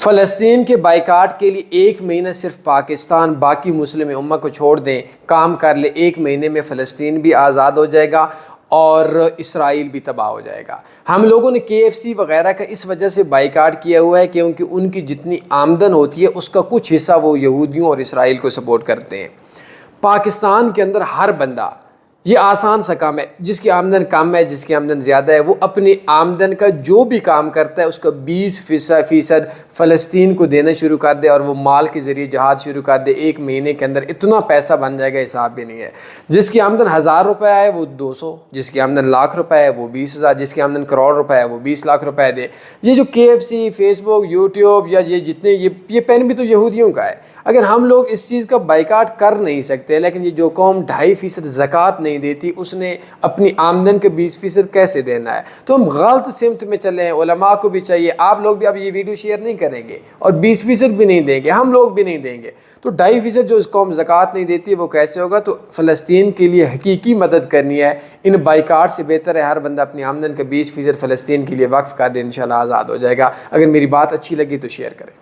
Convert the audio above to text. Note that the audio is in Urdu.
فلسطین کے بائیکاٹ کے لیے 1 مہینہ صرف پاکستان باقی مسلم امہ کو چھوڑ دیں، کام کر لے، 1 مہینے میں فلسطین بھی آزاد ہو جائے گا اور اسرائیل بھی تباہ ہو جائے گا۔ ہم لوگوں نے KFC وغیرہ کا اس وجہ سے بائیکاٹ کیا ہوا ہے کیونکہ ان کی جتنی آمدن ہوتی ہے اس کا کچھ حصہ وہ یہودیوں اور اسرائیل کو سپورٹ کرتے ہیں۔ پاکستان کے اندر ہر بندہ، یہ آسان سا کام ہے، جس کی آمدن کم ہے، جس کی آمدن زیادہ ہے، وہ اپنی آمدن کا جو بھی کام کرتا ہے اس کا 20% فلسطین کو دینا شروع کر دے اور وہ مال کے ذریعے جہاد شروع کر دے، 1 مہینے کے اندر اتنا پیسہ بن جائے گا، حساب بھی نہیں ہے۔ جس کی آمدن 1000 روپے ہے وہ 200، جس کی آمدن لاکھ روپے ہے وہ 20,000، جس کی آمدن کروڑ روپے ہے وہ 20 لاکھ روپے دے۔ یہ جو KFC، فیس بک، یوٹیوب یا یہ جتنے یہ پین بھی تو یہودیوں کا ہے۔ اگر ہم لوگ اس چیز کا بائیکاٹ کر نہیں سکتے، لیکن یہ جو قوم 2.5% زکوٰۃ نہیں دیتی، اس نے اپنی آمدن کے 20% کیسے دینا ہے؟ تو ہم غلط سمت میں چلے ہیں۔ علماء کو بھی چاہیے، آپ لوگ بھی اب یہ ویڈیو شیئر نہیں کریں گے اور 20% بھی نہیں دیں گے، ہم لوگ بھی نہیں دیں گے، تو 2.5% جو اس قوم زکوٰۃ نہیں دیتی وہ کیسے ہوگا؟ تو فلسطین کے لیے حقیقی مدد کرنی ہے۔ ان بائیکاٹ سے بہتر ہے ہر بندہ اپنی آمدن کا 20% فلسطین کے لیے وقف کر دے، انشاءاللہ آزاد ہو جائے گا۔ اگر میری بات اچھی لگی تو شیئر کریں۔